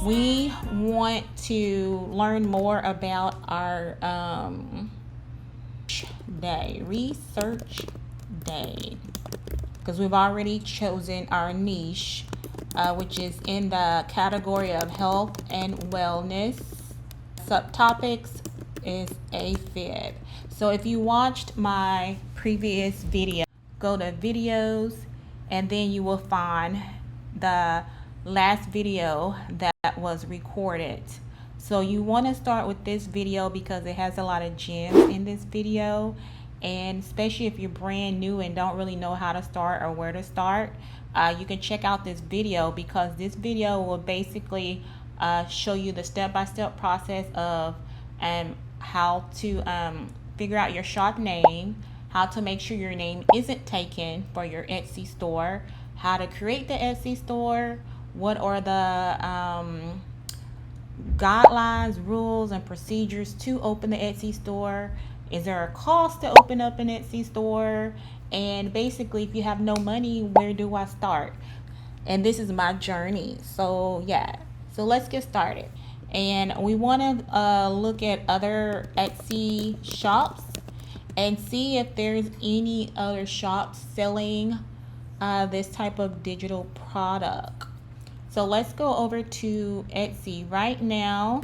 we want to learn more about our research day, because we've already chosen our niche, which is in the category of health and wellness. Subtopics is AFib. So if you watched my previous video, go to videos, and then you will find the last video that was recorded. So you want to start with this video because it has a lot of gems in this video, and especially if you're brand new and don't really know how to start or where to start, you can check out this video, because this video will basically show you the step-by-step process of how to figure out your shop name, how to make sure your name isn't taken for your Etsy store, how to create the Etsy store, what are the guidelines, rules, and procedures to open the Etsy store. Is there a cost to open up an Etsy store? And basically, if you have no money, where do I start? And this is my journey. So yeah, so let's get started. And we want to look at other Etsy shops and see if there's any other shops selling this type of digital product. So let's go over to Etsy right now.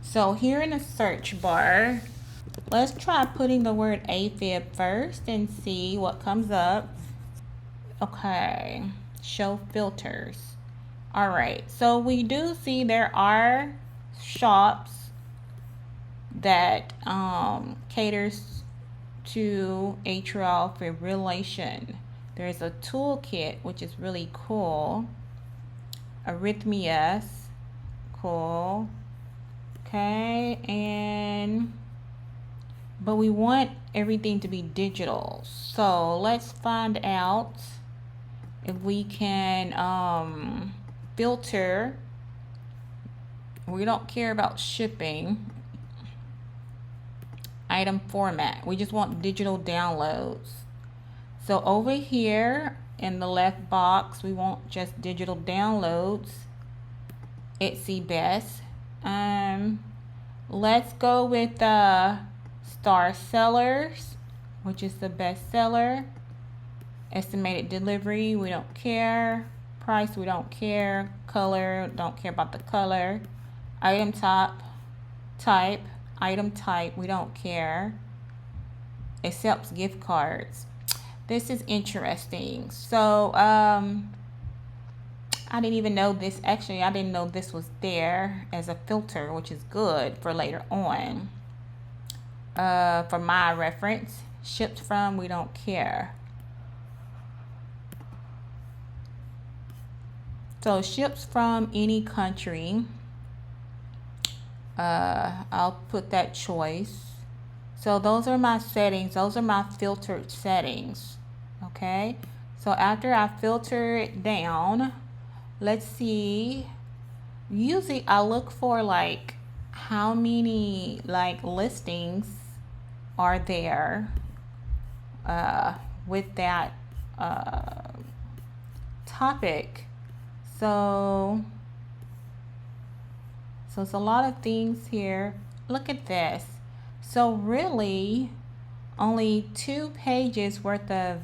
So here in the search bar, let's try putting the word AFib first and see what comes up. Okay, show filters. All right, so we do see there are shops that caters to atrial fibrillation. There's a toolkit, which is really cool. Arrhythmias, cool. Okay, but we want everything to be digital. So let's find out if we can filter. We don't care about shipping. Item format, we just want digital downloads. So over here in the left box, we want just digital downloads. Etsy best. Let's go with star sellers, which is the best seller. Estimated delivery, we don't care. Price, we don't care. Color, don't care about the color. Item type, item type, we don't care. Accepts gift cards. This is interesting. So I didn't even know this. Actually, I didn't know this was there as a filter, which is good for later on. For my reference, shipped from, we don't care. So ships from any country. I'll put that choice. So those are my settings. Those are my filtered settings. Okay. So after I filter it down, let's see. Usually I look for like how many like listings are there with that topic. So it's a lot of things here. Look at this. So really only 2 pages worth of,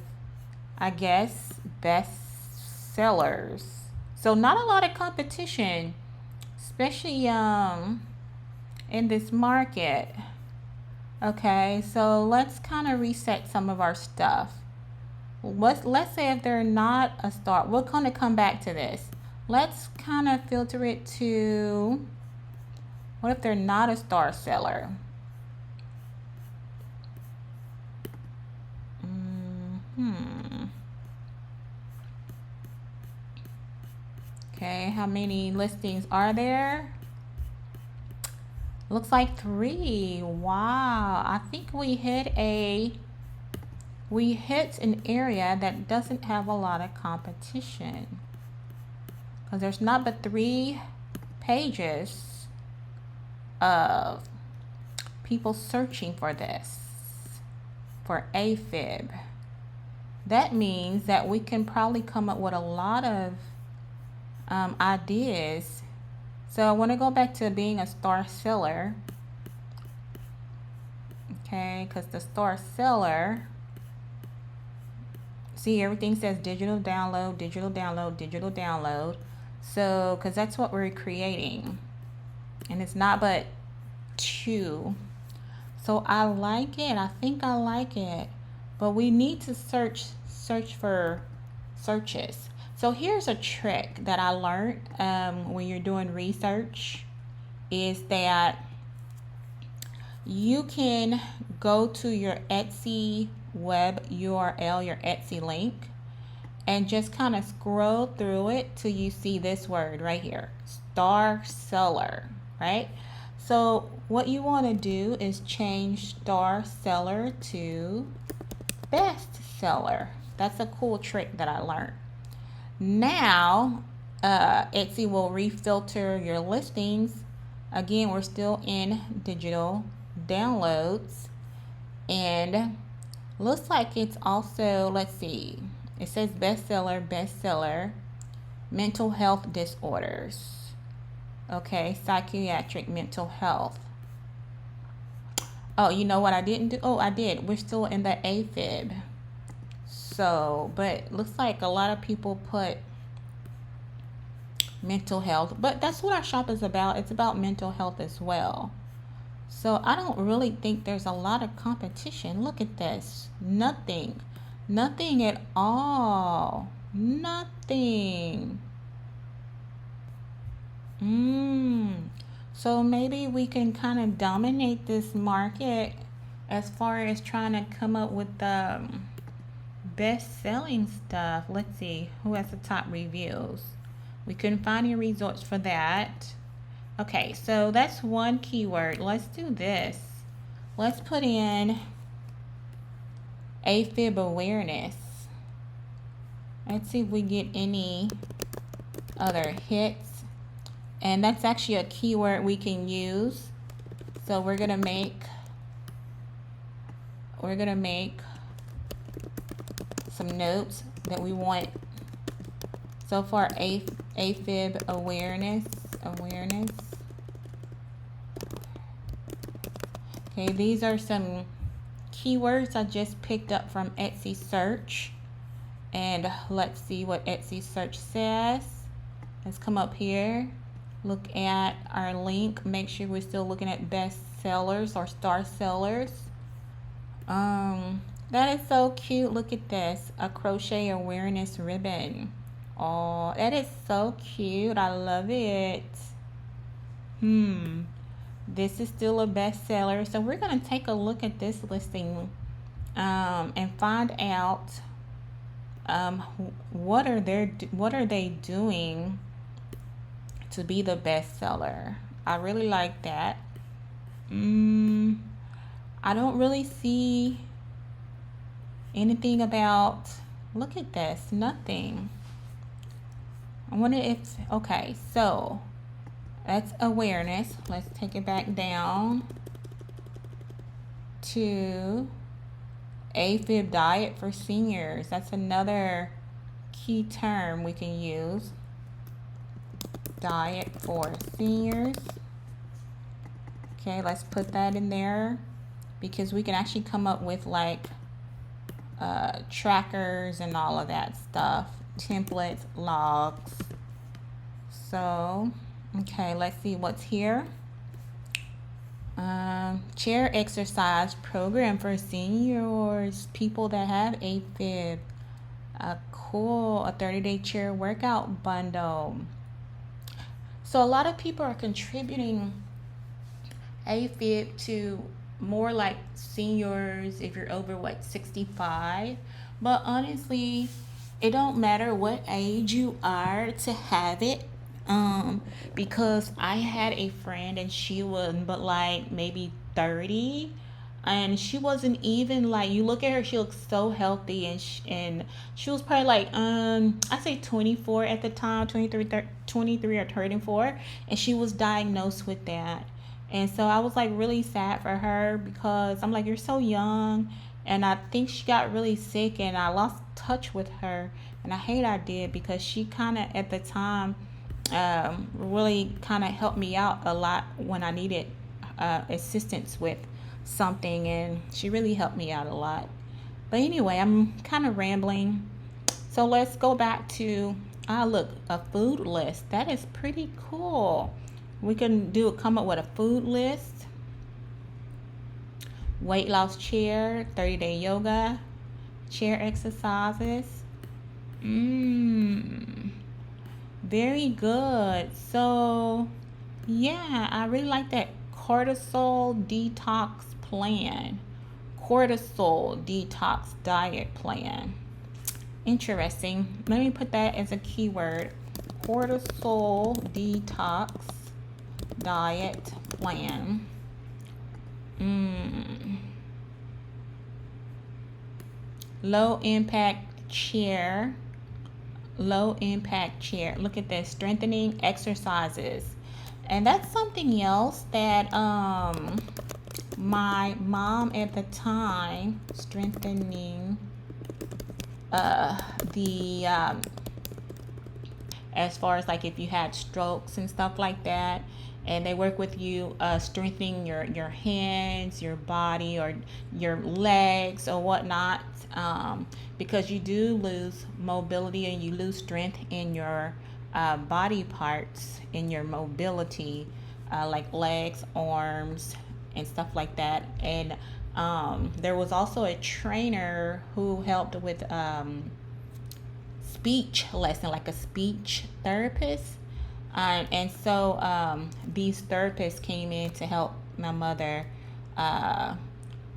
I guess, best sellers. So not a lot of competition, especially in this market. Okay, so let's kind of reset some of our stuff. Let's say if they're not a star, we're going to come back to this. Let's kind of filter it to, what if they're not a star seller? Okay, how many listings are there? Looks like 3. Wow, I think we hit an area that doesn't have a lot of competition, because there's not but 3 pages of people searching for this, for AFib. That means that we can probably come up with a lot of ideas So I want to go back to being a star seller. Okay, because the star seller, see, everything says digital download, digital download, digital download. So, because that's what we're creating. And it's not but 2. So I like it. I think I like it. But we need to search for searches. So here's a trick that I learned when you're doing research, is that you can go to your Etsy web URL, your Etsy link, and just kind of scroll through it till you see this word right here, star seller, right? So what you want to do is change star seller to best seller. That's a cool trick that I learned. Now, Etsy will refilter your listings. Again, we're still in digital downloads, and looks like it's also, let's see, it says bestseller, mental health disorders. Okay, psychiatric mental health. Oh, you know what I didn't do? Oh, I did. We're still in the AFib. So, but looks like a lot of people put mental health, but that's what our shop is about. It's about mental health as well. So I don't really think there's a lot of competition. Look at this. Nothing at all. Nothing. So maybe we can kind of dominate this market as far as trying to come up with the best-selling stuff. Let's see who has the top reviews. We couldn't find any results for that. Okay, so that's one keyword. Let's do this. Let's put in AFib awareness. Let's see if we get any other hits. And that's actually a keyword we can use. So we're gonna make some notes that we want. So far, AFib awareness. Okay, these are some keywords I just picked up from Etsy search. And let's see what Etsy search says. Let's come up here, look at our link, make sure we're still looking at best sellers or star sellers. That is so cute. Look at this, a crochet awareness ribbon. Oh, that is so cute. I love it. This is still a bestseller. So we're going to take a look at this listing and find out what are they doing to be the bestseller. I really like that. I don't really see anything about, look at this, nothing. I wonder if, okay, so that's awareness. Let's take it back down to AFib diet for seniors. That's another key term we can use. Diet for seniors. Okay, let's put that in there because we can actually come up with like trackers and all of that stuff, templates, logs. So, okay, let's see what's here. Chair exercise program for seniors, people that have AFib. Cool, a 30-day chair workout bundle. So a lot of people are contributing AFib to more like seniors if you're over 65. But honestly, it don't matter what age you are to have it. Because I had a friend and she was but like maybe 30, and she wasn't even like, you look at her, she looks so healthy, and she was probably like I say 24 at the time, 23 or 34, and she was diagnosed with that. And so I was like really sad for her because I'm like, you're so young. And I think she got really sick and I lost touch with her, and I hate I did because she kind of at the time really kind of helped me out a lot when I needed assistance with something, and she really helped me out a lot. But anyway, I'm kind of rambling. So let's go back to, look, a food list. That is pretty cool. We can come up with a food list. Weight loss chair, 30-day yoga, chair exercises. Very good. So yeah, I really like that cortisol detox plan. Cortisol detox diet plan. Interesting. Let me put that as a keyword. Cortisol detox diet plan. Low impact chair. Low impact chair. Look at this. Strengthening exercises. And that's something else that my mom at the time, strengthening as far as like if you had strokes and stuff like that, and they work with you strengthening your hands, your body, or your legs or whatnot, because you do lose mobility and you lose strength in your body parts, in your mobility, like legs, arms, and stuff like that. And there was also a trainer who helped with speech lesson, like a speech therapist. And so these therapists came in to help my mother,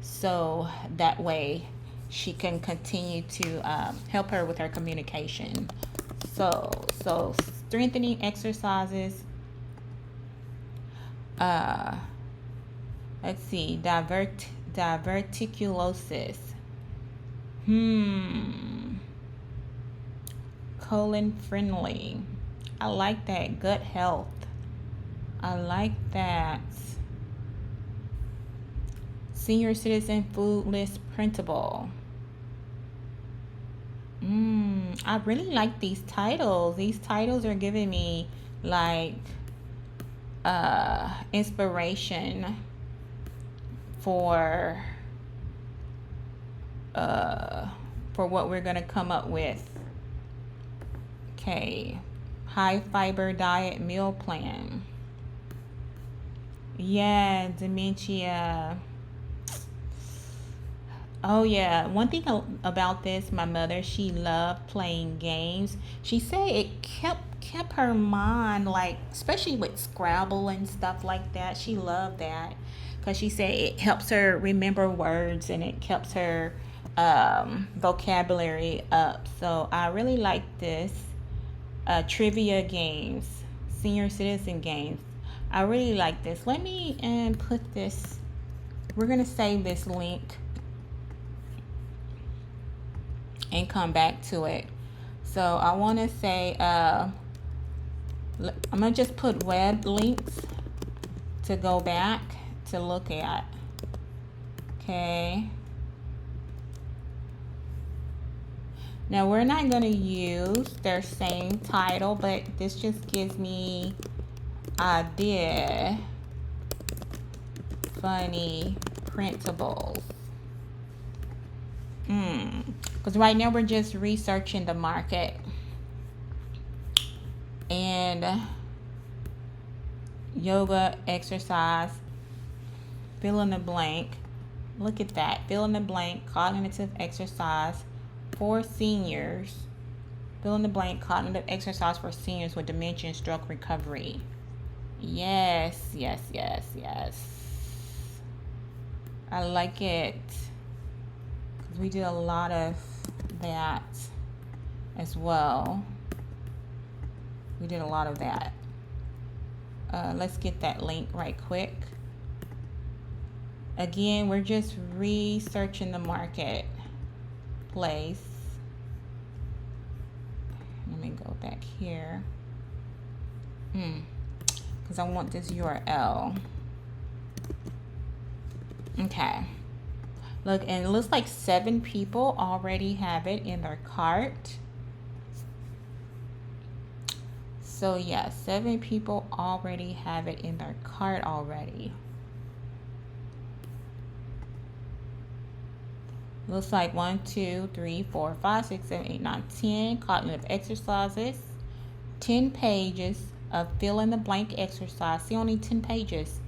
so that way she can continue to help her with her communication. So strengthening exercises. Let's see, diverticulosis. Colon friendly. I like that. Gut health. I like that. Senior citizen food list printable. I really like these titles. These titles are giving me like inspiration for what we're gonna come up with. Okay, high fiber diet meal plan. Yeah, dementia. Oh yeah, one thing about this, my mother, she loved playing games. She said it kept her mind, like especially with Scrabble and stuff like that. She loved that because she said it helps her remember words and it helps her vocabulary up. So I really like this. Trivia games, senior citizen games. I really like this. Let me put this. We're gonna save this link and come back to it. So I want to say I'm gonna just put web links to go back to look at. Okay, now we're not going to use their same title, but this just gives me idea. Funny printables. Because right now we're just researching the market. And yoga, exercise, fill in the blank. Look at that. Fill in the blank, cognitive exercise for seniors. Fill in the blank, cognitive exercise for seniors with dementia and stroke recovery. Yes, yes, yes, yes. I like it. Because we did a lot of that as well. We did a lot of that. Let's get that link right quick. Again, we're just researching the marketplace. Let me go back here. Because I want this URL. Okay. Look, and it looks like 7 people already have it in their cart. So yeah, 7 people already have it in their cart already. Looks like 1, 2, 3, 4, 5, 6, 7, 8, 9, 10 cognitive exercises, 10 pages of fill in the blank exercise. See, only 10 pages.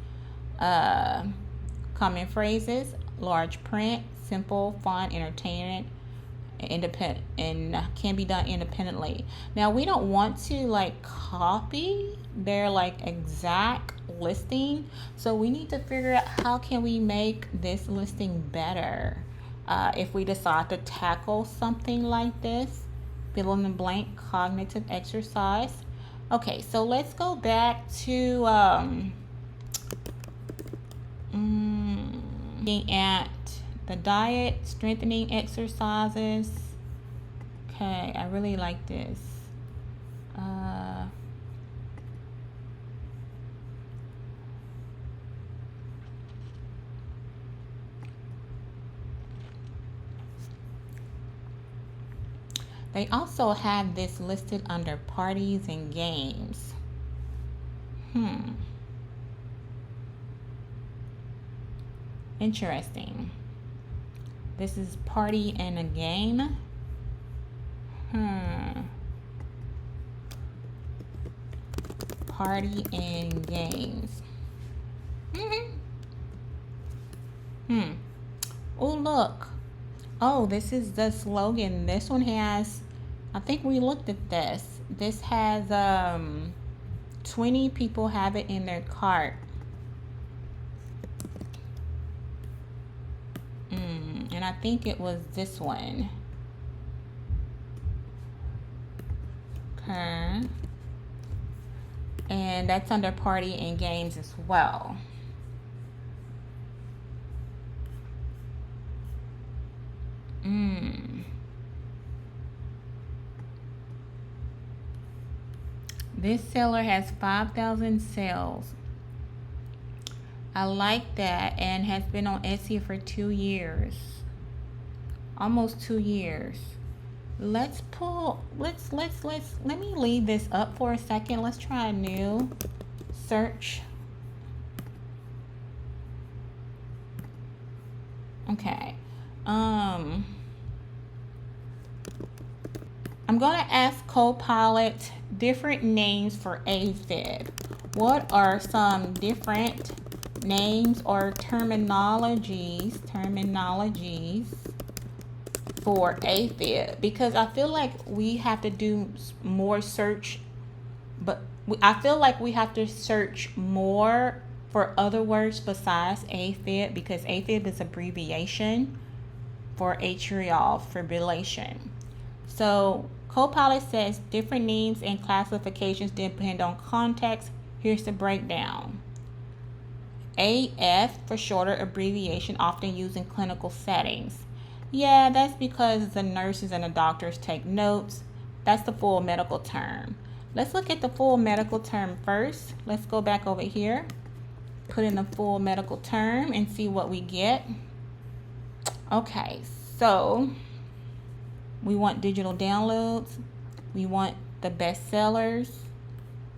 Common phrases, large print, simple, fun, entertaining, independent, and can be done independently. Now we don't want to like copy their like exact listing, so we need to figure out how can we make this listing better. If we decide to tackle something like this, fill in the blank cognitive exercise. Okay, so let's go back to looking at the diet strengthening exercises. Okay, I really like this. They also have this listed under parties and games. Interesting. This is party and a game. Party and games. Oh, look. Oh, this is the slogan. This one has, I think we looked at this. This has 20 people have it in their cart. And I think it was this one. Okay. And that's under party and games as well. This seller has 5,000 sales. I like that, and has been on Etsy for 2 years. Almost 2 years. Let me leave this up for a second. Let's try a new search. Okay. I'm gonna ask Copilot different names for AFib. What are some different names or terminologies for AFib? Because I feel like we have to do more search, but I feel like we have to search more for other words besides AFib, because AFib is abbreviation for atrial fibrillation. So Copilot says different names and classifications depend on context. Here's the breakdown. AF for shorter abbreviation, often used in clinical settings. Yeah, that's because the nurses and the doctors take notes. That's the full medical term. Let's look at the full medical term first. Let's go back over here, put in the full medical term and see what we get. Okay, so we want digital downloads, we want the best sellers,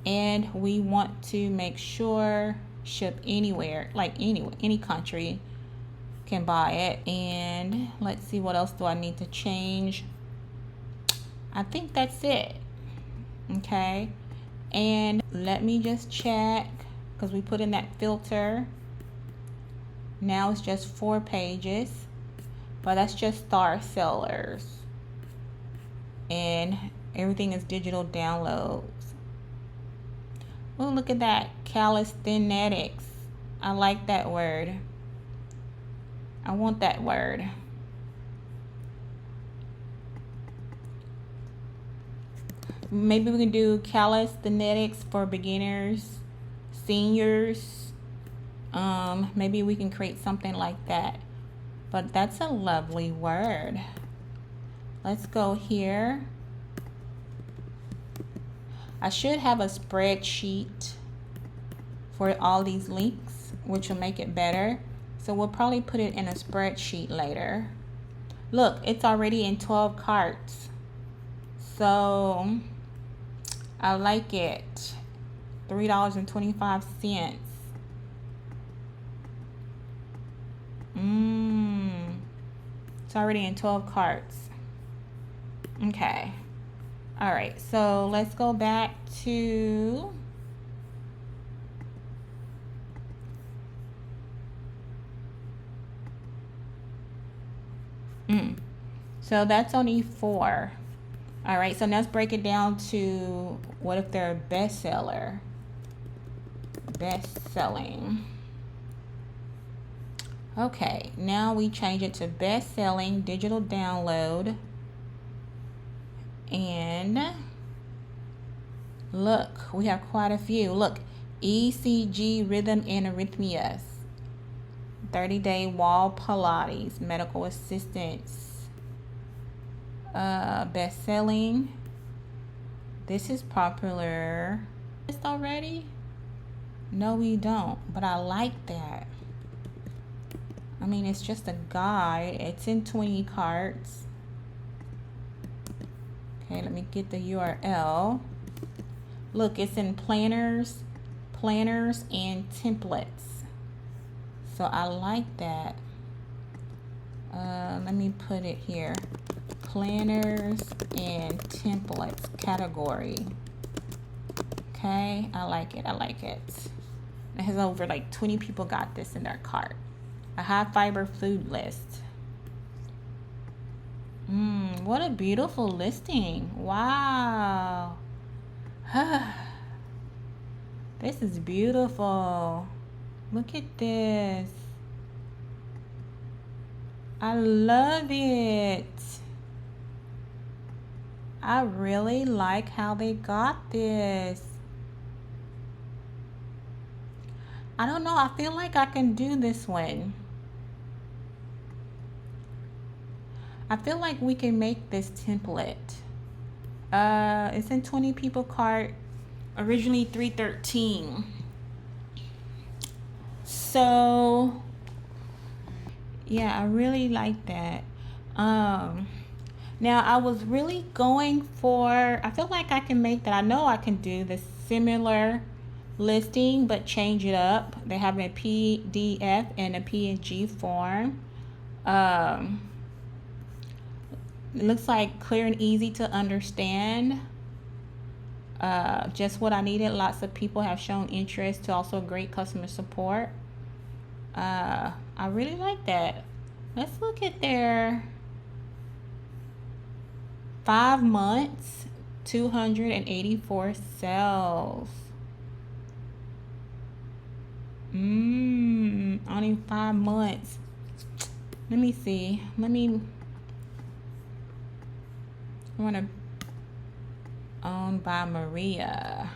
and we want to make sure ship anywhere, like any country can buy it. And let's see, what else do I need to change? I think that's it. Okay, and let me just check, because we put in that filter. Now it's just 4 pages, but that's just star sellers, and everything is digital downloads. Oh, look at that, calisthenics. I like that word. I want that word. Maybe we can do calisthenics for beginners, seniors. Maybe we can create something like that. But that's a lovely word. Let's go here. I should have a spreadsheet for all these links, which will make it better. So we'll probably put it in a spreadsheet later. Look, it's already in 12 carts. So I like it. $3.25. It's already in 12 carts. Okay. All right, so let's go back to so that's only 4. All right, so let's break it down to what if they're a bestseller? Best selling. Okay, now we change it to best selling digital download. And look, we have quite a few. Look, ECG rhythm and arrhythmias, 30-day wall Pilates, medical assistance. Best selling. This is popular. This already? No, we don't, but I like that. I mean, it's just a guide. It's in 20 carts. Okay, let me get the URL. Look, it's in planners and templates. So I like that. Let me put it here. Planners and templates category. Okay, I like it. I like it. It has over like 20 people got this in their cart. A high fiber food list. What a beautiful listing. Wow. This is beautiful. Look at this. I love it. I really like how they got this. I don't know. I feel like I can do this one. I feel like we can make this template. It's in 20 people cart. Originally $313. So yeah, I really like that. Now I was really going for, I feel like I can make that. I know I can do the similar listing, but change it up. They have a PDF and a PNG form. It looks like clear and easy to understand. Just what I needed. Lots of people have shown interest, to also great customer support. I really like that. Let's look at their 5 months, 284 sales. Only 5 months. Let me see. I want to owned by Maria.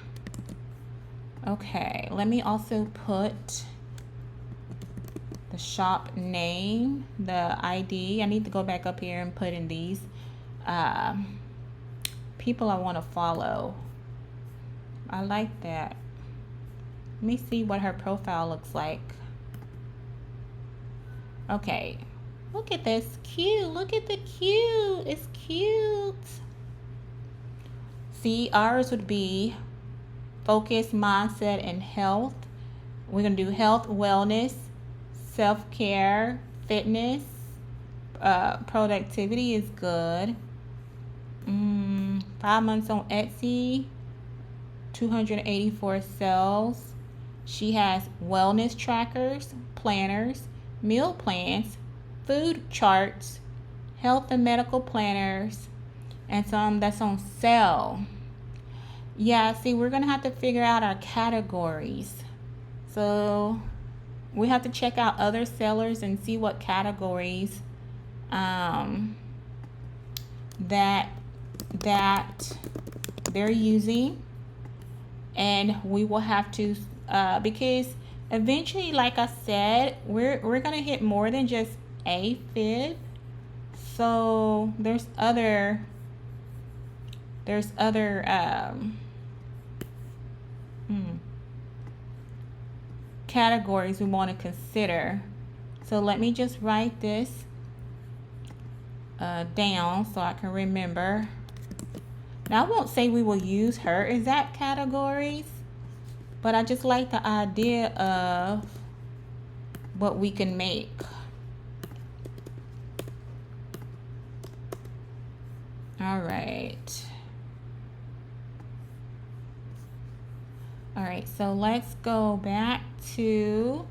Okay, let me also put the shop name, the ID. I need to go back up here and put in these people I want to follow. I like that. Let me see what her profile looks like. Okay, look at this. Cute. Look at the cute. It's cute. See, ours would be focus, mindset, and health. We're going to do health, wellness, self-care, fitness, productivity is good. 5 months on Etsy, 284 sales. She has wellness trackers, planners, meal plans, food charts, health and medical planners, and some that's on sale. Yeah, see, we're gonna have to figure out our categories. So we have to check out other sellers and see what categories that they're using, and we will have to because eventually, like I said, we're gonna hit more than just AFib. So there's other categories we want to consider. So let me just write this down so I can remember. Now, I won't say we will use her exact categories, but I just like the idea of what we can make. All right. All right, so let's go back to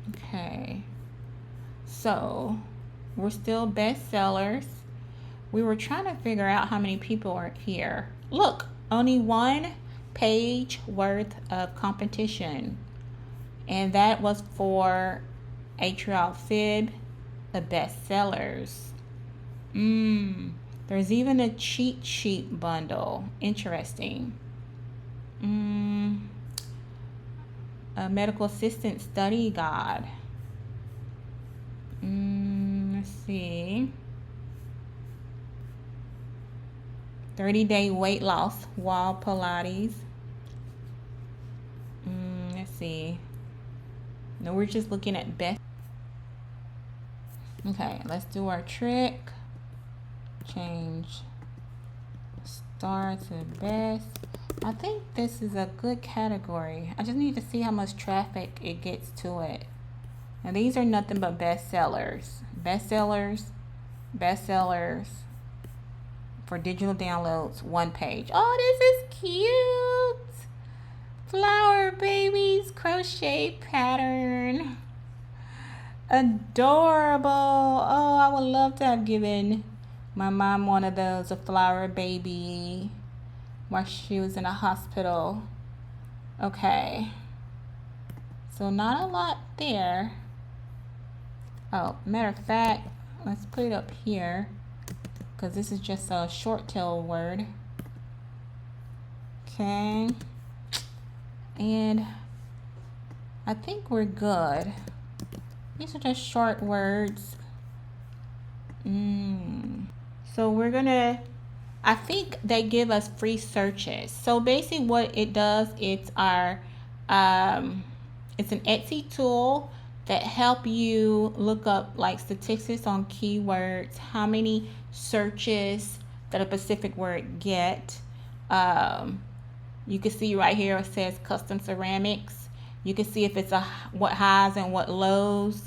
okay. So we're still bestsellers. We were trying to figure out how many people are here. Look, only 1 page worth of competition. And that was for Atrial Fib, the bestsellers. There's even a cheat sheet bundle. Interesting. A medical assistant study guide. Let's see. 30-day weight loss while Pilates. Let's see. No, we're just looking at best. Okay, let's do our trick. Change star to best. I think this is a good category. I just need to see how much traffic it gets to it. And these are nothing but bestsellers. Bestsellers, bestsellers for digital downloads, 1 page. Oh, this is cute. Flower babies crochet pattern. Adorable. Oh, I would love to have given my mom one of those, a flower baby, while she was in a hospital. Okay. So not a lot there. Oh, matter of fact, let's put it up here because this is just a short tail word. Okay. And I think we're good. These are just short words. So we're gonna, I think they give us free searches. So basically what it does, it's our, it's an Etsy tool that help you look up like statistics on keywords, how many searches that a specific word get. You can see right here it says custom ceramics. You can see if it's what highs and what lows.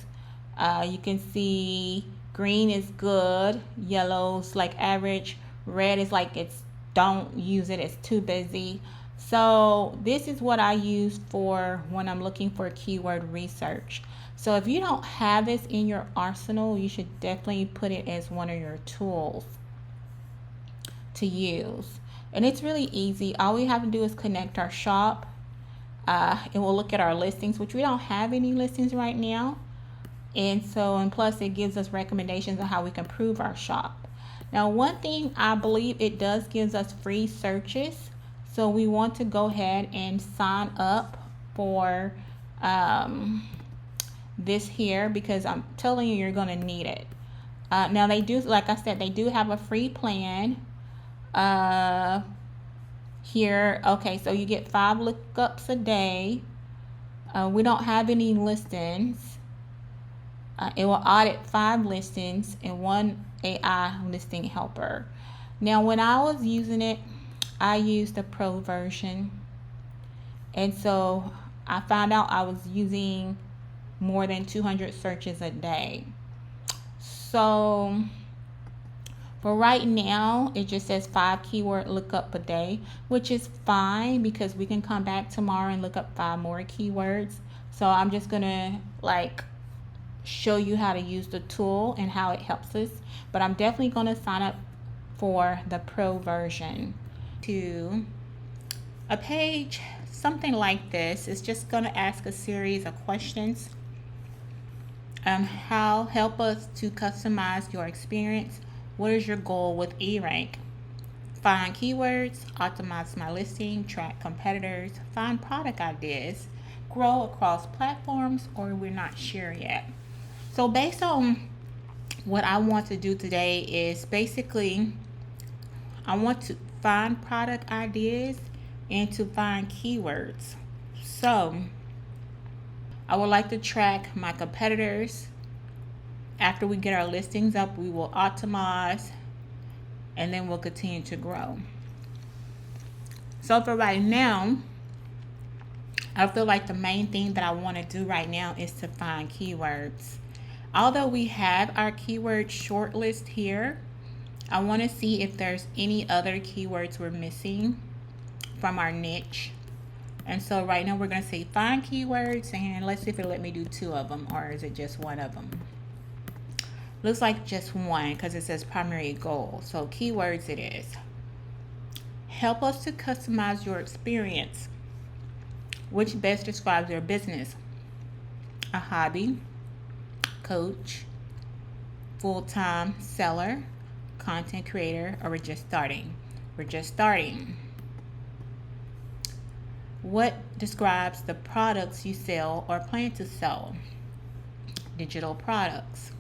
You can see green is good, yellow's like average, red is like it's don't use it, it's too busy. So this is what I use for when I'm looking for keyword research. So if you don't have this in your arsenal, you should definitely put it as one of your tools to use. And it's really easy. All we have to do is connect our shop. It will look at our listings, which we don't have any listings right now. And plus it gives us recommendations on how we can improve our shop. Now, one thing I believe it does gives us free searches. So we want to go ahead and sign up for this here because I'm telling you, you're going to need it. Now they do, like I said, they do have a free plan here. Okay, so you get 5 lookups a day. We don't have any listings. It will audit 5 listings and 1 AI listing helper. Now, when I was using it, I used the pro version. And so I found out I was using more than 200 searches a day. So for right now, it just says 5 keyword lookup a day, which is fine because we can come back tomorrow and look up 5 more keywords. So I'm just gonna show you how to use the tool and how it helps us, but I'm definitely going to sign up for the pro version. To a page something like this is just going to ask a series of questions. Help us to customize your experience. What is your goal with E-Rank? Find keywords, optimize my listing, track competitors, find product ideas, grow across platforms, or we're not sure yet. So based on what I want to do today is basically I want to find product ideas and to find keywords. So I would like to track my competitors, after we get our listings up, we will optimize, and then we'll continue to grow. So for right now, I feel like the main thing that I want to do right now is to find keywords. Although we have our keyword shortlist here, I want to see if there's any other keywords we're missing from our niche. And so right now we're going to say find keywords, and let's see if it'll let me do 2 of them, or is it just 1 of them? Looks like just 1 because it says primary goal. So keywords it is. Help us to customize your experience. Which best describes your business? A hobby, coach, full-time seller, content creator, or we're just starting? We're just starting. What describes the products you sell or plan to sell? Digital products.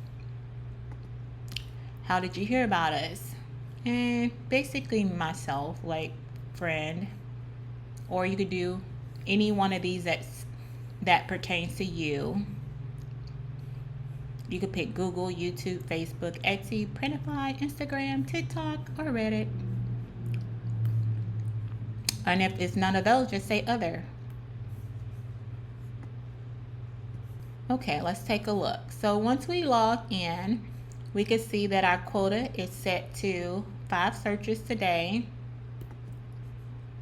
How did you hear about us? And basically myself, like friend, or you could do any one of these that pertains to you. You could pick Google, YouTube, Facebook, Etsy, Printify, Instagram, TikTok, or Reddit. And if it's none of those, just say other. Okay, let's take a look. So once we log in, we can see that our quota is set to 5 searches today.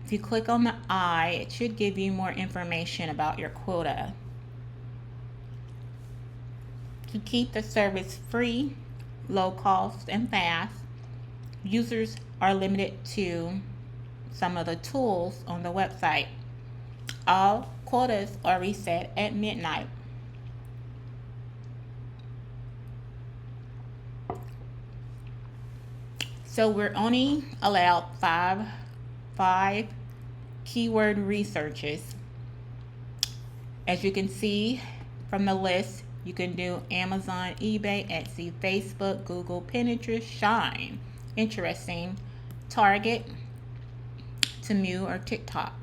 If you click on the I, it should give you more information about your quota. To keep the service free, low cost, and fast, users are limited to some of the tools on the website. All quotas are reset at midnight. So we're only allowed five keyword researches. As you can see from the list, you can do Amazon, eBay, Etsy, Facebook, Google, Pinterest, Shine, interesting, Target, Temu, or TikTok.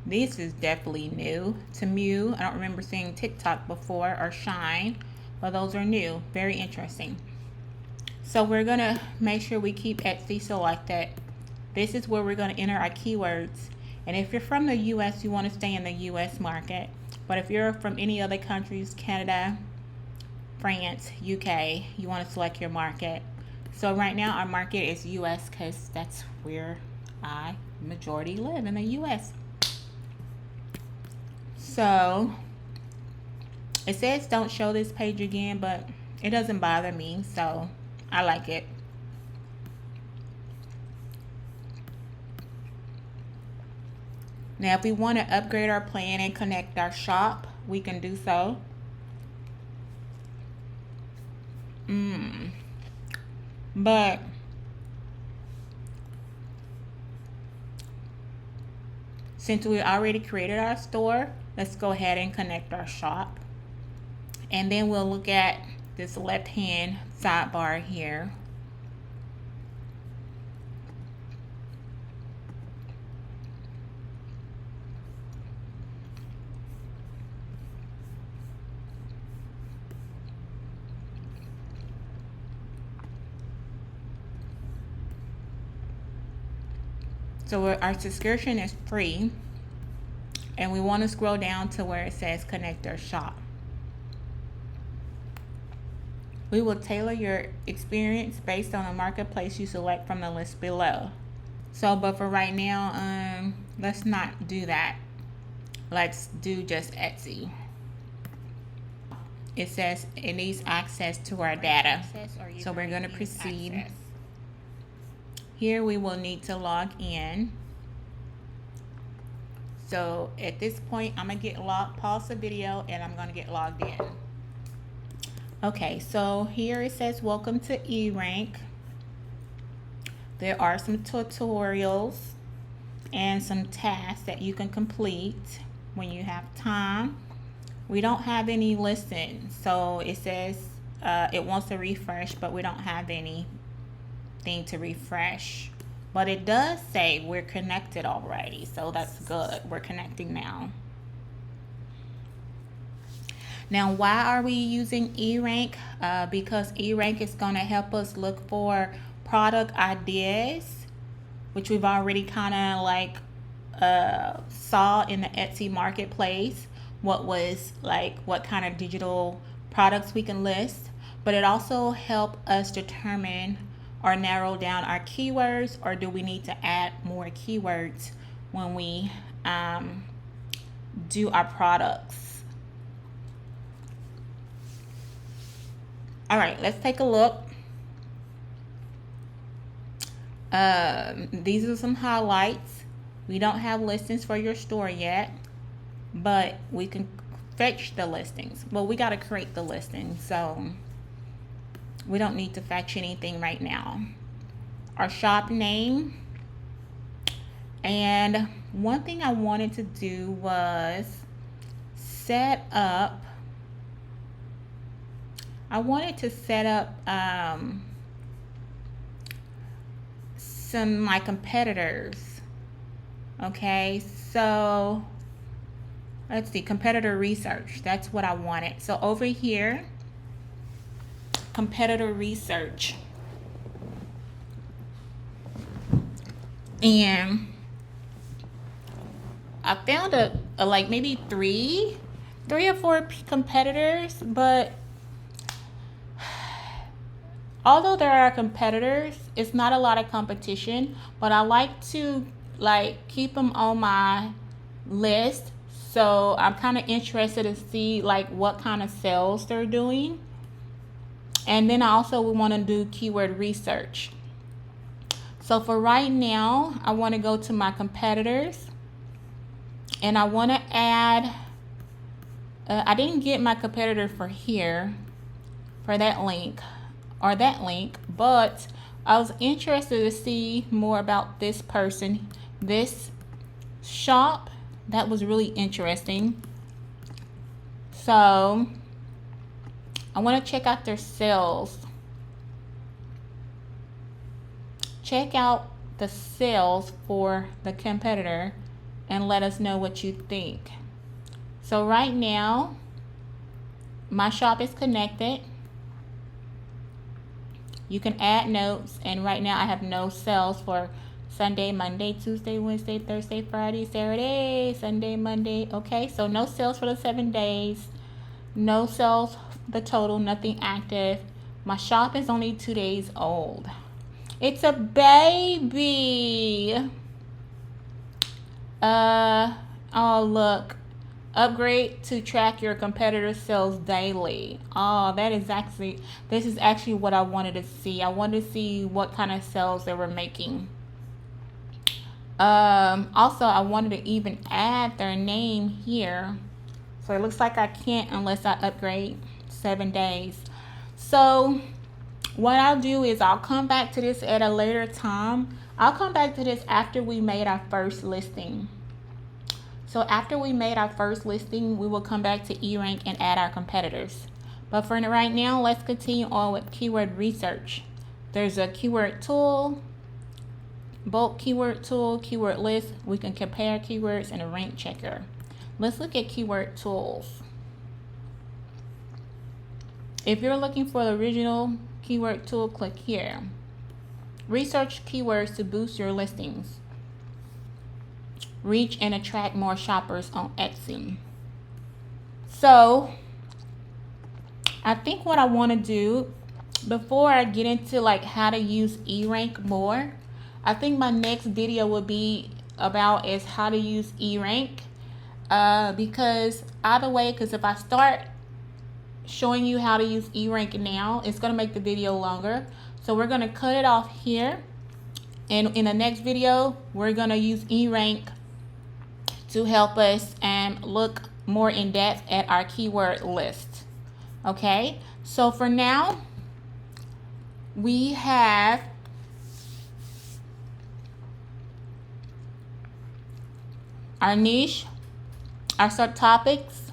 This is definitely new. Temu, I don't remember seeing TikTok before, or Shine, but those are new. Very interesting. So we're going to make sure we keep Etsy selected. This is where we're going to enter our keywords. And if you're from the U.S., you want to stay in the U.S. market. But if you're from any other countries, Canada, France, UK, you want to select your market. So right now our market is U.S. because that's where I majority live, in the U.S. So it says don't show this page again, but it doesn't bother me, so I like it. Now if we want to upgrade our plan and connect our shop, we can do so. But since we already created our store, let's go ahead and connect our shop. And then we'll look at this left hand sidebar here. So our subscription is free, and we want to scroll down to where it says connect our shop. We will tailor your experience based on the marketplace you select from the list below. So, but for right now, let's not do that. Let's do just Etsy. It says it needs access to our data. So we're going to proceed. Here we will need to log in. So at this point, I'm going to pause the video, and I'm going to get logged in. Okay, so here it says welcome to eRank. There are some tutorials and some tasks that you can complete when you have time. We don't have any listings, so it says it wants to refresh, but we don't have anything to refresh. But it does say we're connected already, so that's good. We're connecting now. Now, why are we using eRank? Because eRank is going to help us look for product ideas, which we've already kind of like saw in the Etsy marketplace. What kind of digital products we can list, but it also helps us determine or narrow down our keywords, or do we need to add more keywords when we do our products. All right, let's take a look. These are some highlights. We don't have listings for your store yet, but we can fetch the listings. Well, we got to create the listing, so we don't need to fetch anything right now. Our shop name. And one thing I wanted to do was set up some my competitors. Okay, so let's see, competitor research. That's what I wanted. So over here, competitor research. And I found like maybe three or four competitors, but although there are competitors, it's not a lot of competition, but I like to keep them on my list. So I'm kind of interested to see what kind of sales they're doing. And then also we want to do keyword research. So for right now, I want to go to my competitors and I want to add, I didn't get my competitor for here, for that link, but I was interested to see more about this person, this shop. That was really interesting. So I want to check out their sales. Check out the sales for the competitor and let us know what you think. So right now, my shop is connected. You can add notes, and right now I have no sales for Sunday, Monday, Tuesday, Wednesday, Thursday, Friday, Saturday, Sunday, Monday. Okay, so no sales for the 7 days. No sales, the total, nothing active. My shop is only 2 days old. It's a baby. Oh, look. Upgrade to track your competitor sales daily. Oh, this is actually what I wanted to see. I wanted to see what kind of sales they were making. Also, I wanted to even add their name here. So it looks like I can't unless I upgrade 7 days. So what I'll do is I'll come back to this at a later time. I'll come back to this after we made our first listing. So after we made our first listing, we will come back to eRank and add our competitors. But for right now, let's continue on with keyword research. There's a keyword tool, bulk keyword tool, keyword list. We can compare keywords, and a rank checker. Let's look at keyword tools. If you're looking for the original keyword tool, click here. Research keywords to boost your listings. Reach and attract more shoppers on Etsy. So I think what I want to do before I get into how to use eRank more, I think my next video will be about is how to use eRank, because if I start showing you how to use eRank now, it's going to make the video longer. So we're going to cut it off here, and in the next video we're going to use eRank to help us look more in depth at our keyword list. Okay, so for now we have our niche, our subtopics,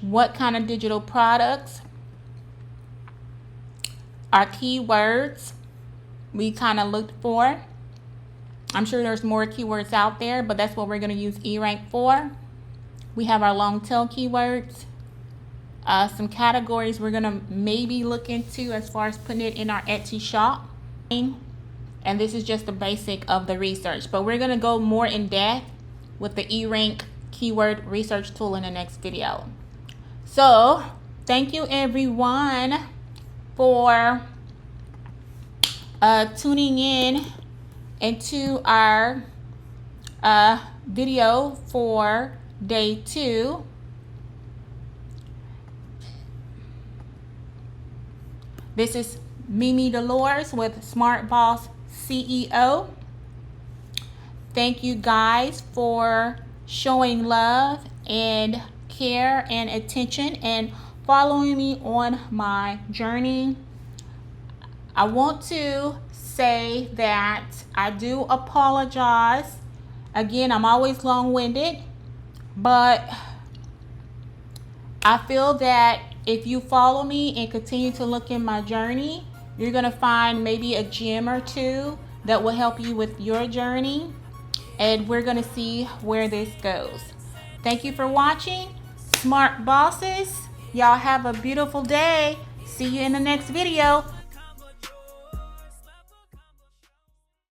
what kind of digital products, our keywords we kind of looked for. I'm sure there's more keywords out there, but that's what we're going to use eRank for. We have our long tail keywords. Some categories we're gonna maybe look into as far as putting it in our Etsy shop. And this is just the basic of the research, but we're gonna go more in depth with the eRank keyword research tool in the next video. So thank you everyone for tuning in into our video for day 2. This is Mimi Dolores with Smart Boss CEO. Thank you guys for showing love and care and attention and following me on my journey. I want to say that I do apologize. Again, I'm always long-winded, but I feel that if you follow me and continue to look in my journey, you're going to find maybe a gem or two that will help you with your journey. And we're going to see where this goes. Thank you for watching. Smart Bosses, y'all have a beautiful day. See you in the next video.